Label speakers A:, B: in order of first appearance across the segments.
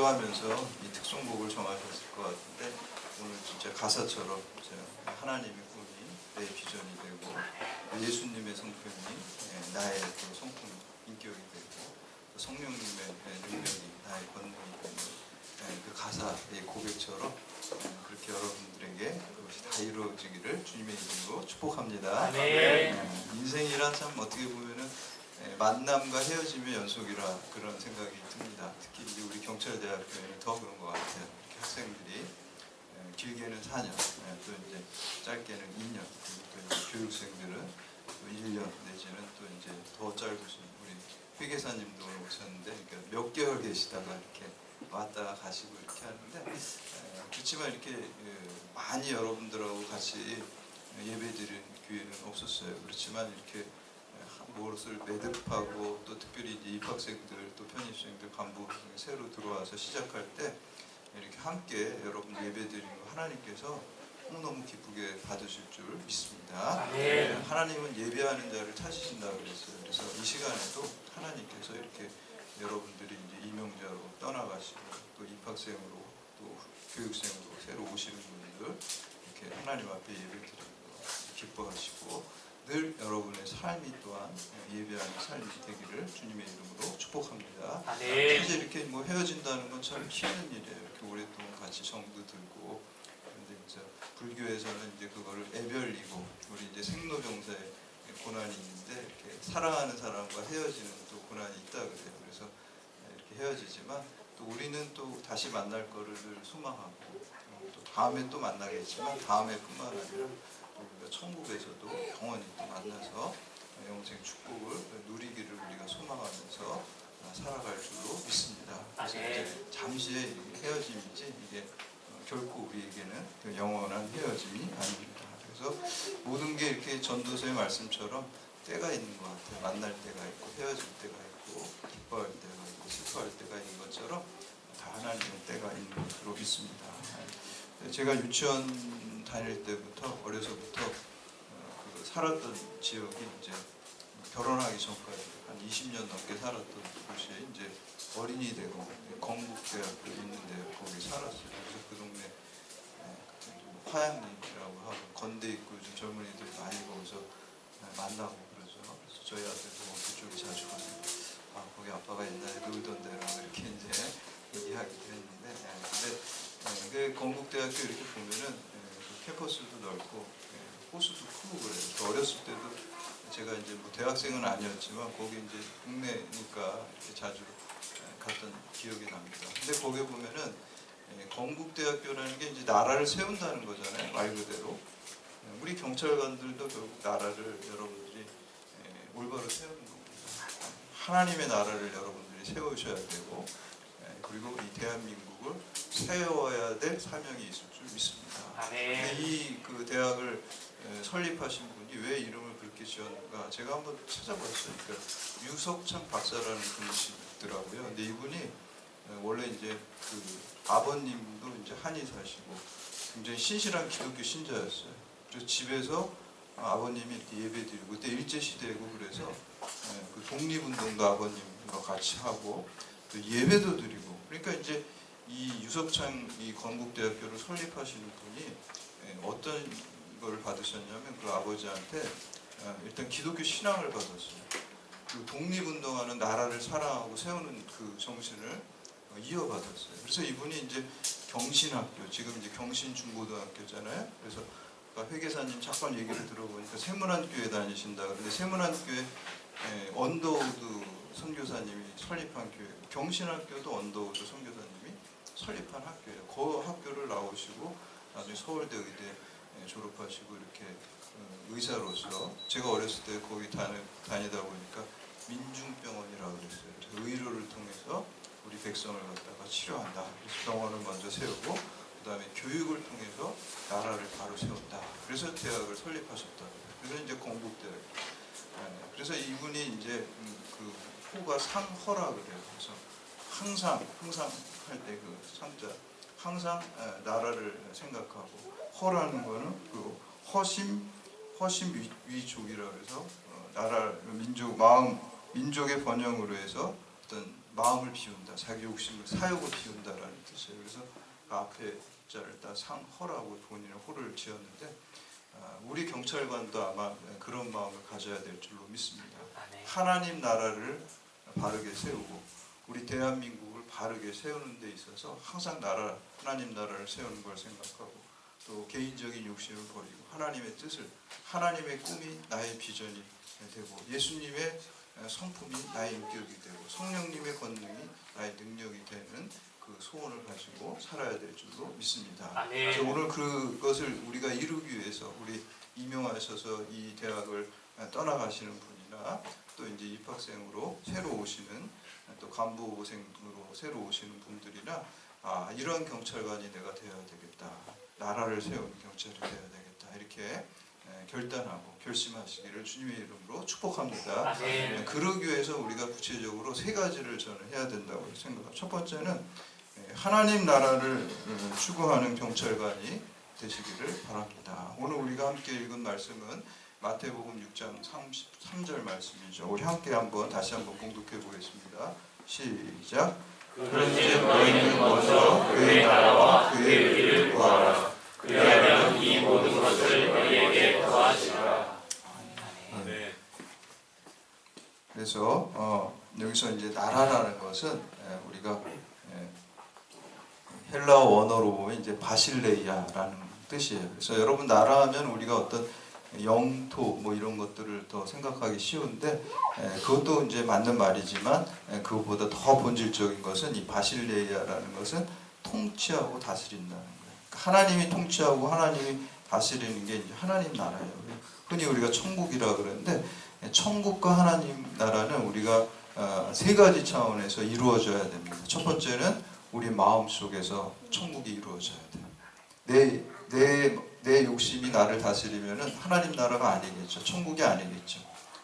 A: 기도하면서 이 특송곡을 정하셨을 것 같은데 오늘 진짜 가사처럼 하나님의 꿈이 내 비전이 되고 예수님의 성품이 나의 그 성품 인격이 되고 성령님의 능력이 나의 권능이 되는 그 가사의 고백처럼 그렇게 여러분들에게 그것이 다 이루어지기를 주님의 이름으로 축복합니다. 인생이란 참 어떻게 보면은 만남과 헤어짐의 연속이라 그런 생각이 듭니다. 특히 이제 우리 경찰대학교에는 더 그런 것 같아요. 이렇게 학생들이 길게는 4년, 또 이제 짧게는 2년, 그리고 또 이제 교육생들은 또 1년 내지는 또 이제 더 짧으신 우리 회계사님도 오늘 오셨는데, 그러니까 몇 개월 계시다가 이렇게 왔다가 가시고 이렇게 하는데, 그렇지만 이렇게 많이 여러분들하고 같이 예배드리는 기회는 없었어요. 그렇지만 이렇게 무엇을 매듭하고 또 특별히 이제 입학생들 또 편입생들 간부 새로 들어와서 시작할 때 이렇게 함께 여러분 예배드리는 거 하나님께서 너무너무 기쁘게 받으실 줄 믿습니다. 하나님은 예배하는 자를 찾으신다고 그랬어요. 그래서 이 시간에도 하나님께서 이렇게 여러분들이 이제 임용자로 떠나가시고 또 입학생으로 또 교육생으로 새로 오시는 분들 이렇게 하나님 앞에 예배드리는 거 기뻐하시고 늘 여러분의 삶이 또한 예배하는 삶이 되기를 주님의 이름으로 축복합니다. 사실 이렇게 뭐 헤어진다는 건 참 힘든 일이에요. 이렇게 오랫동안 같이 정도 들고, 그런데 이제 불교에서는 이제 그거를 애별리고 우리 이제 생로병사의 고난이 있는데 이렇게 사랑하는 사람과 헤어지는 또 고난이 있다 그래요. 그래서 이렇게 헤어지지만 또 우리는 또 다시 만날 거를 늘 소망하고 또 다음에 또 만나겠지만 다음에뿐만 아니라 우리가 천국에서도 영원히 또 만나서 영생 축복을 누리기를 우리가 소망하면서 살아갈 줄로 믿습니다. 그래서 이제 잠시의 헤어짐이지 이게 결코 우리에게는 영원한 헤어짐이 아닙니다. 그래서 모든 게 이렇게 전도서의 말씀처럼 때가 있는 것 같아요. 만날 때가 있고 헤어질 때가 있고 기뻐할 때가 있고 슬퍼할 때가 있는 것처럼 다 하나님의 때가 있는 것으로 믿습니다. 제가 유치원 다닐 때부터 어려서부터 그 살았던 지역이 이제 결혼하기 전까지 한 20년 넘게 살았던 곳이 이제 어린이 대공 건국대학교 있는데 거기 살았어요. 그래서 그 동네 화양리라고 하고 건대 있고 요즘 젊은이들이 많이 거기서 만나고 그러죠. 그래서 저희 아들도 그쪽에 자주 가서 거기 아빠가 옛날에 놀던 데라고 이렇게 이제 이야기를 했는데 근데 건국대학교 이렇게 보면은 캠퍼스도 넓고 호수도 크고 그래요. 어렸을 때도 제가 이제 뭐 대학생은 아니었지만 거기 이제 국내니까 이렇게 자주 갔던 기억이 납니다. 근데 거기 보면은 건국대학교라는 게 이제 나라를 세운다는 거잖아요. 말 그대로. 우리 경찰관들도 결국 나라를 여러분들이 올바로 세우는 겁니다. 하나님의 나라를 여러분들이 세우셔야 되고 그리고 이 대한민국을 세워야 될 사명이 있을 줄 믿습니다. 근데 이 그 대학을 설립하신 분이 왜 이름을 그렇게 지었는가 제가 한번 찾아봤어요. 그러니까 유석창 박사라는 분이시더라고요. 근데 이분이 원래 이제 그 아버님도 이제 한의사시고 굉장히 신실한 기독교 신자였어요. 그래서 집에서 아버님이 이렇게 예배드리고 그때 일제시대고 그래서 그 독립운동도 아버님과 같이 하고 또 예배도 드리고 그러니까 이제 이 유석창 이 건국대학교를 설립하시는 분이 어떤 걸 받으셨냐면 그 아버지한테 일단 기독교 신앙을 받았어요. 그리고 독립운동하는 나라를 사랑하고 세우는 그 정신을 이어받았어요. 그래서 이분이 이제 경신학교, 지금 이제 경신중고등학교잖아요. 그래서 회계사님 잠깐 얘기를 들어보니까 세문안교에 다니신다. 그런데 세문안교에 언더우드 선교사님이 설립한 교회, 경신학교도 언더우드 선교사님이 설립한 학교예요. 그 학교를 나오시고 나중에 서울대 의대 졸업하시고 이렇게 의사로서 제가 어렸을 때 거기 다니다 보니까 민중병원이라고 그랬어요. 그래서 의료를 통해서 우리 백성을 갖다가 치료한다. 그래서 병원을 먼저 세우고 그 다음에 교육을 통해서 나라를 바로 세웠다. 그래서 대학을 설립하셨다. 그래서 이제 건국대학. 그래서 이분이 이제 그 호가 상허라 그래요. 그래서 항상 할 때 그 상자 항상 나라를 생각하고 허라는 거는 그 허심 위족이라 그래서 나라 민족 마음 민족의 번영으로 해서 어떤 마음을 비운다, 자기 욕심을 사욕을 비운다라는 뜻이에요. 그래서 그 앞에 자를 따 상허라고 본인의 호를 지었는데 우리 경찰관도 아마 그런 마음을 가져야 될 줄로 믿습니다. 하나님 나라를 바르게 세우고 우리 대한민국을 바르게 세우는 데 있어서 항상 하나님 나라를 세우는 걸 생각하고 또 개인적인 욕심을 버리고 하나님의 뜻을, 하나님의 꿈이 나의 비전이 되고 예수님의 성품이 나의 인격이 되고 성령님의 권능이 나의 능력이 되는 그 소원을 가지고 살아야 될 줄로 믿습니다. 그래서 오늘 그것을 우리가 이루기 위해서 우리 임용하셔서 이 대학을 떠나가시는 분이나 또 이제 입학생으로 새로 오시는 또 간부생으로 새로 오시는 분들이나 이런 경찰관이 내가 되어야 되겠다, 나라를 세우는 경찰이 되어야 되겠다 이렇게 결단하고 결심하시기를 주님의 이름으로 축복합니다. 그러기 위해서 우리가 구체적으로 세 가지를 저는 해야 된다고 생각합니다. 첫 번째는 하나님 나라를 추구하는 경찰관이 되시기를 바랍니다. 오늘 우리가 함께 읽은 말씀은 마태복음 6장 33절 말씀이죠. 우리 함께 다시 한번 봉독해 보겠습니다. 시작.
B: 그런즉 너희는 먼저 그의 나라와 그의 의를 구하라. 그리하면 이 모든 것을 너희에게 더하시리라.
A: 네. 그래서 여기서 이제 나라라는 것은 우리가 헬라어 원어로 보면 이제 바실레이아라는 뜻이에요. 그래서 여러분 나라하면 우리가 어떤 영토 뭐 이런 것들을 더 생각하기 쉬운데 그것도 이제 맞는 말이지만 그것보다 더 본질적인 것은 이 바실레이아라는 것은 통치하고 다스린다는 거예요. 하나님이 통치하고 하나님이 다스리는 게 이제 하나님 나라예요. 흔히 우리가 천국이라 그러는데 천국과 하나님 나라는 우리가 세 가지 차원에서 이루어져야 됩니다. 첫 번째는 우리 마음 속에서 천국이 이루어져야 돼요. 내 욕심이 나를 다스리면은 하나님 나라가 아니겠죠. 천국이 아니겠죠.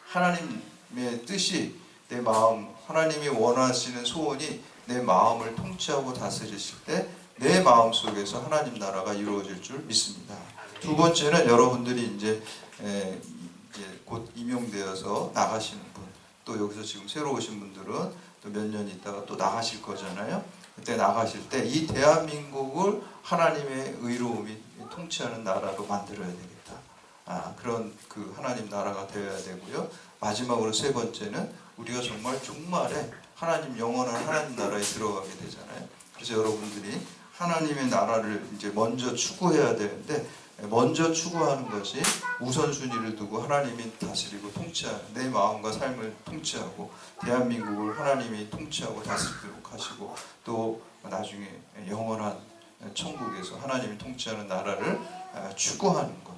A: 하나님의 뜻이 내 마음, 하나님이 원하시는 소원이 내 마음을 통치하고 다스리실 때 내 마음 속에서 하나님 나라가 이루어질 줄 믿습니다. 두 번째는 여러분들이 이제 곧 임용되어서 나가시는 분, 또 여기서 지금 새로 오신 분들은 또 몇 년 있다가 또 나가실 거잖아요. 그때 나가실 때 이 대한민국을 하나님의 의로움이 통치하는 나라로 만들어야 되겠다. 그런 그 하나님 나라가 되어야 되고요. 마지막으로 세 번째는 우리가 정말에 하나님 영원한 하나님 나라에 들어가게 되잖아요. 그래서 여러분들이 하나님의 나라를 이제 먼저 추구해야 되는데 먼저 추구하는 것이 우선순위를 두고 하나님이 다스리고 통치하는 내 마음과 삶을 통치하고 대한민국을 하나님이 통치하고 다스리도록 하시고 또 나중에 영원한 천국에서 하나님이 통치하는 나라를 추구하는 것,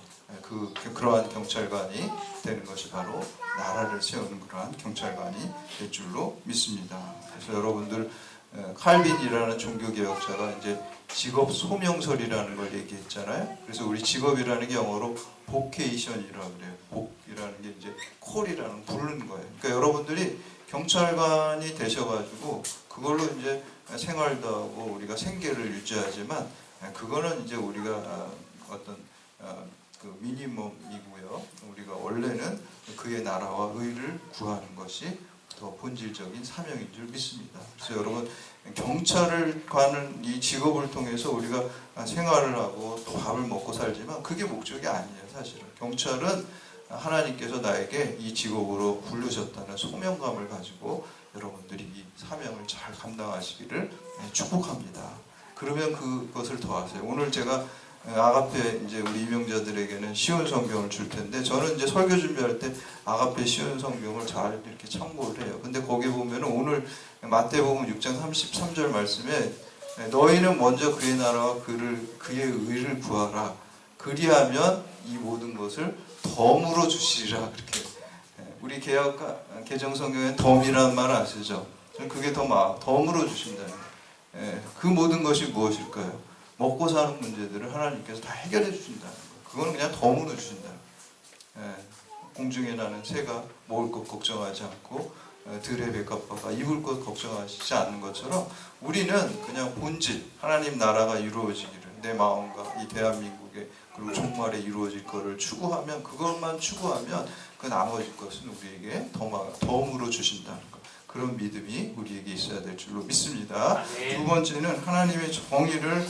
A: 그러한 경찰관이 되는 것이 바로 나라를 세우는 그러한 경찰관이 될 줄로 믿습니다. 그래서 여러분들 칼빈이라는 종교개혁자가 이제 직업 소명설이라는 걸 얘기했잖아요. 그래서 우리 직업이라는 게 영어로 보케이션이라고 그래요. 복이라는 게 이제 콜이라는 부르는 거예요. 그러니까 여러분들이 경찰관이 되셔가지고 그걸로 이제 생활도 하고 우리가 생계를 유지하지만 그거는 이제 우리가 어떤 그 미니멈이고요. 우리가 원래는 그의 나라와 의를 구하는 것이 더 본질적인 사명인 줄 믿습니다. 그래서 여러분 경찰을 가는 이 직업을 통해서 우리가 생활을 하고 또 밥을 먹고 살지만 그게 목적이 아니에요. 사실은 경찰은 하나님께서 나에게 이 직업으로 부르셨다는 소명감을 가지고 여러분들이 이 사명을 잘 감당하시기를 축복합니다. 그러면 그것을 더하세요. 오늘 제가 아가페 이제 우리 임용자들에게는 쉬운 성경을 줄 텐데 저는 이제 설교 준비할 때 아가페 쉬운 성경을 잘 이렇게 참고를 해요. 근데 거기 보면은 오늘 마태복음 6장 33절 말씀에 너희는 먼저 그의 나라와 그의 의를 구하라. 그리하면 이 모든 것을 덤으로 주시리라. 그렇게 우리 개정 성경에 덤이라는 말 아시죠? 저는 그게 덤으로 주신다는 거예요. 그 모든 것이 무엇일까요? 먹고 사는 문제들을 하나님께서 다 해결해 주신다는 거예요. 그건 그냥 덤으로 주신다는 거예요. 공중에 나는 새가 먹을 것 걱정하지 않고 들의 백합화가 입을 것 걱정하시지 않는 것처럼 우리는 그냥 본질, 하나님 나라가 이루어지기를 내 마음과 이 대한민국에 그리고 종말에 이루어질 것을 추구하면 그것만 추구하면 그 나머지 것은 우리에게 덤으로 주신다는 것. 그런 믿음이 우리에게 있어야 될 줄로 믿습니다.
B: 아멘.
A: 두 번째는 하나님의 정의를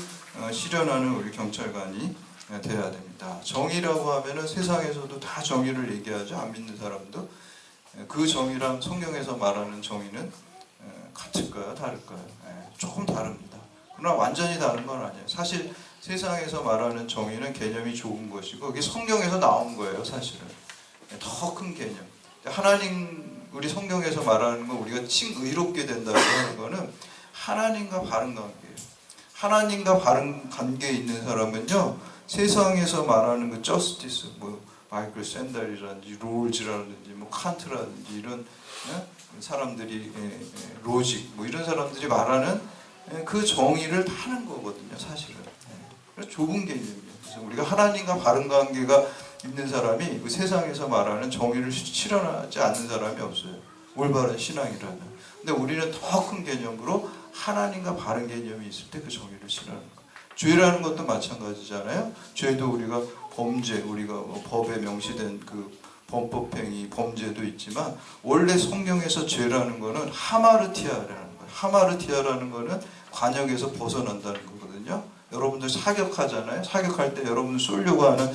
A: 실현하는 우리 경찰관이 돼야 됩니다. 정의라고 하면은 세상에서도 다 정의를 얘기하죠. 안 믿는 사람도. 그 정의랑 성경에서 말하는 정의는 같을까요? 다를까요? 조금 다릅니다. 그러나 완전히 다른 건 아니에요. 사실 세상에서 말하는 정의는 개념이 좁은 것이고 그게 성경에서 나온 거예요. 사실은 더 큰 개념. 하나님 우리 성경에서 말하는 거 우리가 칭의롭게 된다고 하는 거는 하나님과 바른 관계예요. 하나님과 바른 관계에 있는 사람은요, 세상에서 말하는 그 저스티스, 뭐 마이클 샌델이라든지 롤즈라든지 뭐 칸트라든지 이런 사람들이 로직 뭐 이런 사람들이 말하는 그 정의를 타는 거거든요. 사실은 좁은 개념이에요. 그래서 우리가 하나님과 바른 관계가 있는 사람이 그 세상에서 말하는 정의를 실현하지 않는 사람이 없어요. 올바른 신앙이라면. 근데 우리는 더 큰 개념으로 하나님과 바른 개념이 있을 때 그 정의를 실현하는 거예요. 죄라는 것도 마찬가지잖아요. 죄도 우리가 범죄, 우리가 법에 명시된 그 범법행위, 범죄도 있지만 원래 성경에서 죄라는 거는 하마르티아라는 거예요. 하마르티아라는 거는 관역에서 벗어난다는 거거든요. 여러분들 사격하잖아요. 사격할 때 여러분들 쏘려고 하는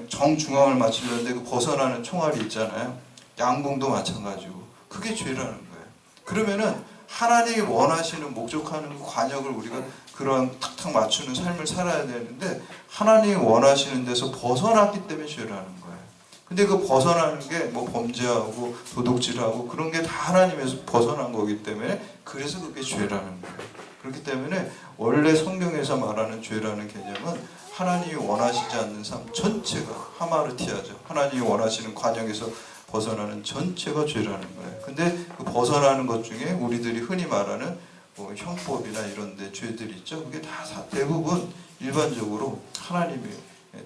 A: 정중앙을 맞추려는데 그 벗어나는 총알이 있잖아요. 양궁도 마찬가지고 그게 죄라는 거예요. 그러면은 하나님이 원하시는 목적하는 그 관역을 우리가 그런 탁탁 맞추는 삶을 살아야 되는데 하나님이 원하시는 데서 벗어났기 때문에 죄라는 거예요. 근데 그 벗어나는 게 뭐 범죄하고 도둑질하고 그런 게 다 하나님에서 벗어난 거기 때문에 그래서 그게 죄라는 거예요. 그렇기 때문에 원래 성경에서 말하는 죄라는 개념은 하나님이 원하시지 않는 삶 전체가 하마르티아죠. 하나님이 원하시는 관역에서 벗어나는 전체가 죄라는 거예요. 근데 그 벗어나는 것 중에 우리들이 흔히 말하는 뭐 형법이나 이런 데 죄들이 있죠. 그게 다 대부분 일반적으로 하나님의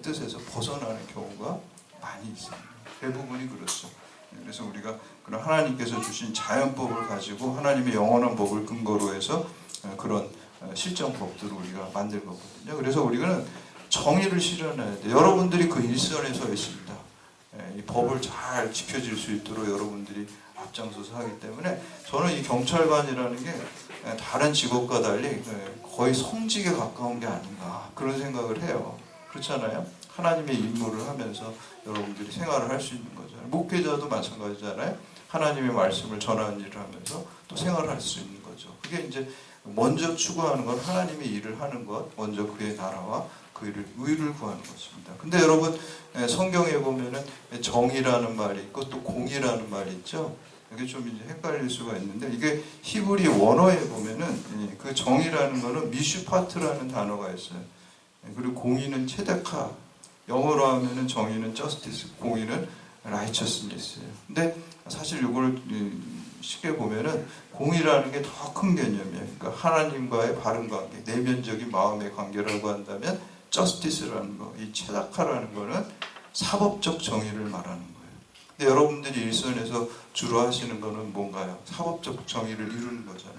A: 뜻에서 벗어나는 경우가 많이 있습니다. 대부분이 그렇죠. 그래서 우리가 그런 하나님께서 주신 자연법을 가지고 하나님의 영원한 법을 근거로 해서 그런 실정법들을 우리가 만들 거거든요. 그래서 우리는 정의를 실현해야 돼요. 여러분들이 그 일선에 서 있습니다. 이 법을 잘 지켜질 수 있도록 여러분들이 앞장서서 하기 때문에 저는 이 경찰관이라는 게 다른 직업과 달리 거의 성직에 가까운 게 아닌가 그런 생각을 해요. 그렇잖아요. 하나님의 임무를 하면서 여러분들이 생활을 할 수 있는 거잖아요. 목회자도 마찬가지잖아요. 하나님의 말씀을 전하는 일을 하면서 또 생활을 할 수 있는 거죠. 그게 이제 먼저 추구하는 건 하나님의 일을 하는 것, 먼저 그의 나라와 그 일을 의를 구하는 것입니다. 근데 여러분 성경에 보면은 정의라는 말이 있고 또 공의라는 말이 있죠. 이게 좀 이제 헷갈릴 수가 있는데 이게 히브리 원어에 보면은 그 정의라는 거는 미슈파트라는 단어가 있어요. 그리고 공의는 체데카, 영어로 하면은 정의는 justice, 공의는 righteousness예요. 근데 사실 이걸 쉽게 보면은 공의라는 게 더 큰 개념이에요. 그러니까 하나님과의 바른 관계, 내면적인 마음의 관계라고 한다면 justice라는 거, 이 체다카라는 거는 사법적 정의를 말하는 거예요. 근데 여러분들이 일선에서 주로 하시는 거는 뭔가요? 사법적 정의를 이루는 거잖아요.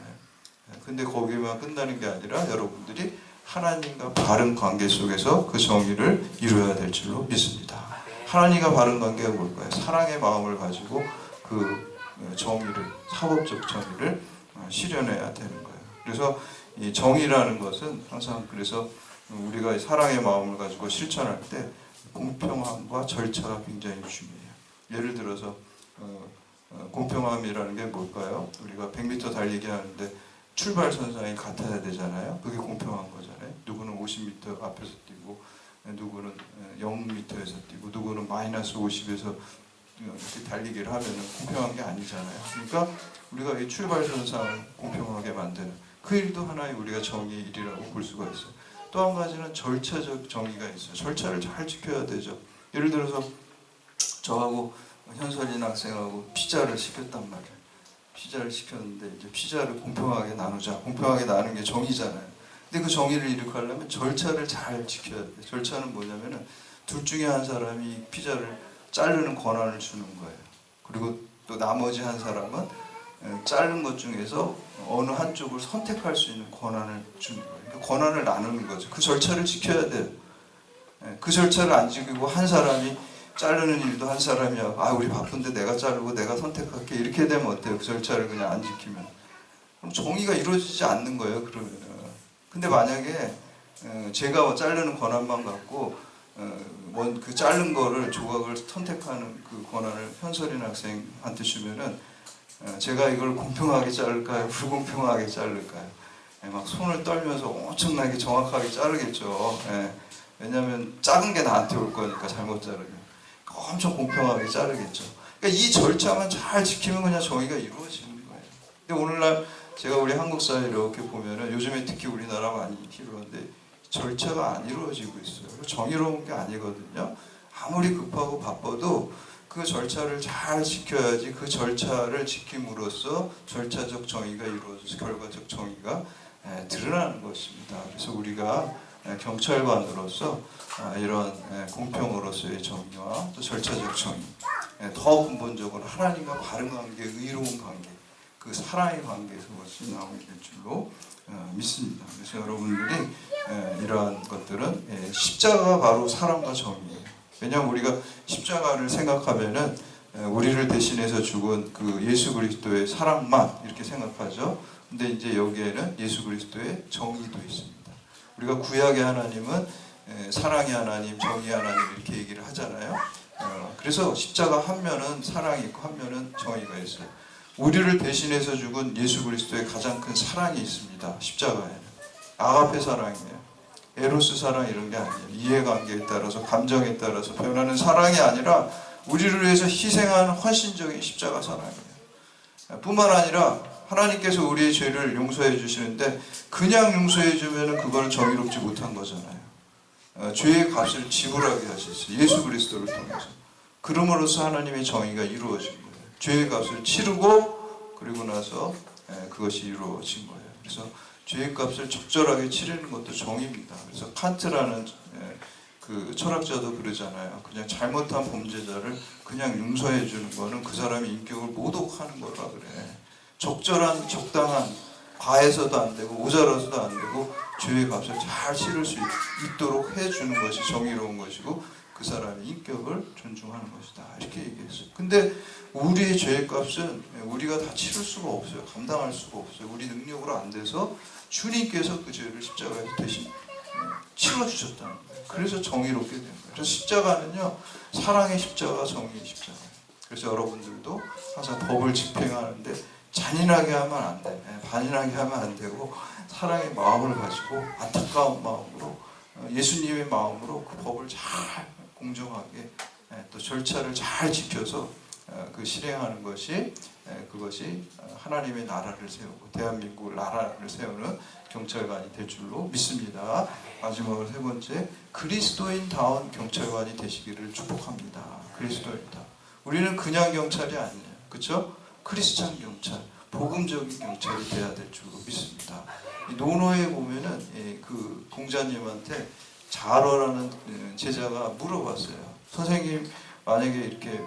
A: 근데 거기만 끝나는 게 아니라 여러분들이 하나님과 바른 관계 속에서 그 정의를 이루어야 될 줄로 믿습니다. 하나님과 바른 관계가 뭘까요? 사랑의 마음을 가지고 그 정의를, 사법적 정의를 실현해야 되는 거예요. 그래서 이 정의라는 것은 항상 그래서 우리가 사랑의 마음을 가지고 실천할 때 공평함과 절차가 굉장히 중요해요. 예를 들어서 공평함이라는 게 뭘까요? 우리가 100m 달리기 하는데 출발선상이 같아야 되잖아요. 그게 공평한 거잖아요. 누구는 50m 앞에서 뛰고 누구는 0m에서 뛰고 누구는 마이너스 50에서 이렇게 달리기를 하면 공평한 게 아니잖아요. 그러니까 우리가 이 출발선상을 공평하게 만드는 그 일도 하나의 우리가 정의의 일이라고 볼 수가 있어요. 또 한 가지는 절차적 정의가 있어요. 절차를 잘 지켜야 되죠. 예를 들어서 저하고 현설인 학생하고 피자를 시켰단 말이에요. 피자를 시켰는데 이제 피자를 공평하게 나누자. 공평하게 나누는 게 정의잖아요. 근데 그 정의를 이룩하려면 절차를 잘 지켜야 돼요. 절차는 뭐냐면은 둘 중에 한 사람이 피자를 자르는 권한을 주는 거예요. 그리고 또 나머지 한 사람은 자른 것 중에서 어느 한쪽을 선택할 수 있는 권한을 주는 거예요. 그러니까 권한을 나누는 거죠. 그 절차를 지켜야 돼요. 그 절차를 안 지키고 한 사람이 자르는 일도 한 사람이야. 아, 우리 바쁜데 내가 자르고 내가 선택할게. 이렇게 되면 어때요? 그 절차를 그냥 안 지키면. 그럼 정의가 이루어지지 않는 거예요, 그러면은. 근데 만약에 제가 자르는 권한만 갖고 그 자른 거를 조각을 선택하는 그 권한을 현설인 학생한테 주면은 제가 이걸 공평하게 자를까요? 불공평하게 자를까요? 막 손을 떨면서 엄청나게 정확하게 자르겠죠. 왜냐하면 작은 게 나한테 올 거니까 잘못 자르면 엄청 공평하게 자르겠죠. 그러니까 이 절차만 잘 지키면 그냥 정의가 이루어지는 거예요. 근데 오늘날 제가 우리 한국 사회 이렇게 보면은 요즘에 특히 우리나라 많이 필요한데 절차가 안 이루어지고 있어요. 정의로운 게 아니거든요. 아무리 급하고 바빠도 그 절차를 잘 지켜야지 그 절차를 지킴으로써 절차적 정의가 이루어져서 결과적 정의가 드러나는 것입니다. 그래서 우리가 경찰관으로서 이런 공평으로서의 정의와 또 절차적 정의, 더 근본적으로 하나님과 바른 관계, 의로운 관계, 그 사랑의 관계에서 그것이 나오게 될 줄로 믿습니다. 그래서 여러분들이 이러한 것들은 십자가가 바로 사랑과 정의예요. 왜냐하면 우리가 십자가를 생각하면은 우리를 대신해서 죽은 그 예수 그리스도의 사랑만 이렇게 생각하죠. 근데 이제 여기에는 예수 그리스도의 정의도 있습니다. 우리가 구약의 하나님은 사랑의 하나님, 정의의 하나님 이렇게 얘기를 하잖아요. 그래서 십자가 한 면은 사랑이 있고 한 면은 정의가 있어요. 우리를 대신해서 죽은 예수 그리스도의 가장 큰 사랑이 있습니다. 십자가에는. 아가페 사랑이에요. 에로스 사랑 이런 게 아니에요. 이해관계에 따라서 감정에 따라서 변하는 사랑이 아니라 우리를 위해서 희생하는 헌신적인 십자가 사랑이에요. 뿐만 아니라 하나님께서 우리의 죄를 용서해 주시는데 그냥 용서해 주면 그거는 정의롭지 못한 거잖아요. 죄의 값을 지불하게 하셨어요. 예수 그리스도를 통해서. 그럼으로써 하나님의 정의가 이루어진 거예요. 죄의 값을 치르고 그리고 나서 그것이 이루어진 거예요. 그래서 죄의 값을 적절하게 치르는 것도 정의입니다. 그래서 칸트라는 그 철학자도 그러잖아요. 그냥 잘못한 범죄자를 그냥 용서해 주는 거는 그 사람의 인격을 모독하는 거라 그래. 적절한, 적당한, 과해서도 안 되고 모자라서도 안 되고 죄의 값을 잘 치를 수 있도록 해주는 것이 정의로운 것이고 그 사람의 인격을 존중하는 것이다. 이렇게 얘기했어요. 근데 우리의 죄의 값은 우리가 다 치를 수가 없어요. 감당할 수가 없어요. 우리 능력으로 안 돼서 주님께서 그 죄를 십자가에서 대신 치러주셨다는 거예요. 그래서 정의롭게 된 거예요. 그래서 십자가는요, 사랑의 십자가, 정의의 십자가예요. 그래서 여러분들도 항상 법을 집행하는데 잔인하게 하면 안 돼. 반인하게 하면 안 되고 사랑의 마음을 가지고 안타까운 마음으로 예수님의 마음으로 그 법을 잘 공정하게 또 절차를 잘 지켜서 그 실행하는 것이 그것이 하나님의 나라를 세우고 대한민국 나라를 세우는 경찰관이 될 줄로 믿습니다. 마지막으로 세 번째, 그리스도인다운 경찰관이 되시기를 축복합니다. 그리스도인다. 우리는 그냥 경찰이 아니에요. 그렇죠? 크리스찬 경찰, 복음적인 경찰이 돼야 될 줄로 믿습니다. 이 논어에 보면은 그 공자님한테 자러라는 제자가 물어봤어요. 선생님, 만약에 이렇게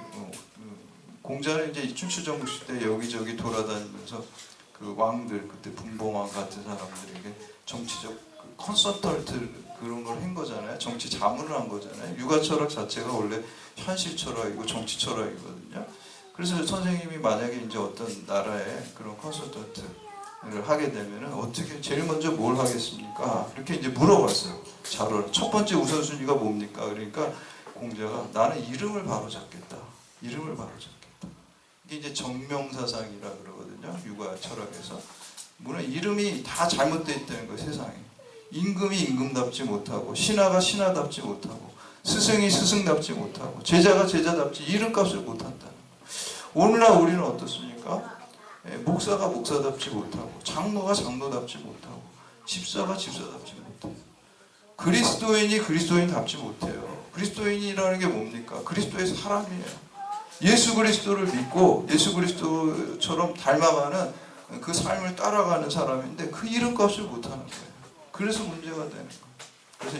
A: 공자는 이제 춘추전국시 때 여기저기 돌아다니면서 그 왕들, 그때 분봉왕 같은 사람들에게 정치적 컨설턴트 그런 걸 한 거잖아요. 정치 자문을 한 거잖아요. 육아 철학 자체가 원래 현실 철학이고 정치 철학이거든요. 그래서 선생님이 만약에 이제 어떤 나라에 그런 컨설턴트를 하게 되면은 어떻게 제일 먼저 뭘 하겠습니까? 이렇게 이제 물어봤어요. 자로를. 첫 번째 우선순위가 뭡니까? 그러니까 공자가 나는 이름을 바로 잡겠다. 이름을 바로 잡겠다. 이게 이제 정명사상이라 그러거든요. 육아 철학에서. 물론 이름이 다 잘못되어 있다는 거예요. 세상에. 임금이 임금답지 못하고 신하가 신하답지 못하고 스승이 스승답지 못하고 제자가 제자답지 이름값을 못한다. 오늘날 우리는 어떻습니까? 목사가 목사답지 못하고 장로가 장로답지 못하고 집사가 집사답지 못해요. 그리스도인이 그리스도인답지 못해요. 그리스도인이라는 게 뭡니까? 그리스도의 사람이에요. 예수 그리스도를 믿고 예수 그리스도처럼 닮아가는 그 삶을 따라가는 사람인데 그 이름값을 못하는 거예요. 그래서 문제가 되는 거예요. 그래서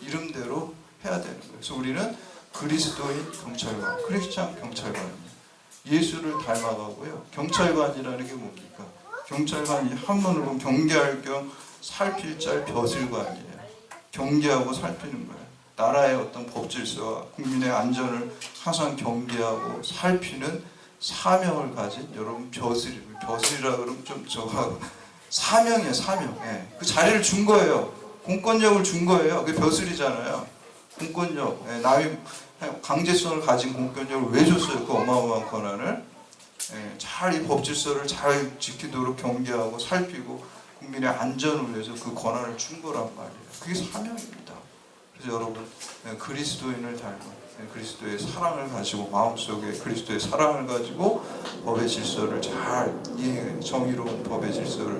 A: 이름대로 해야 되는 거예요. 그래서 우리는 그리스도인 경찰관, 크리스찬 경찰관입니다. 예수를 닮아가고요. 경찰관이라는 게 뭡니까? 경찰관이 한문으로 보면 경계할 겸 살필 짤 벼슬관이에요. 경계하고 살피는 거예요. 나라의 어떤 법질서와 국민의 안전을 항상 경계하고 살피는 사명을 가진 여러분 벼슬이라 그러면 좀 저거 사명이에요, 사명. 예. 그 자리를 준 거예요. 공권력을 준 거예요. 그게 벼슬이잖아요. 공권력, 예. 남이 강제성을 가진 공권력을 왜 줬어요? 그 어마어마한 권한을. 예. 잘 이 법질서를 잘 지키도록 경계하고 살피고 국민의 안전을 위해서 그 권한을 준 거란 말이에요. 그게 사명입니다. 그래서 여러분 그리스도인을 닮은 그리스도의 사랑을 가지고 마음속에 그리스도의 사랑을 가지고 법의 질서를 잘 이해해 정의로운 법의 질서를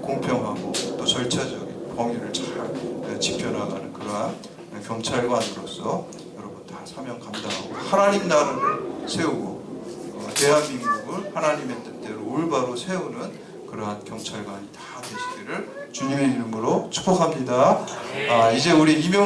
A: 공평하고 또 절차적인 범위를 잘 지켜나가는 그러한 경찰관으로서 여러분 다 사명 감당하고 하나님 나라를 세우고 대한민국을 하나님의 뜻대로 올바로 세우는 그러한 경찰관이 다 되시기를 주님의 이름으로 축복합니다. 이제 우리 이명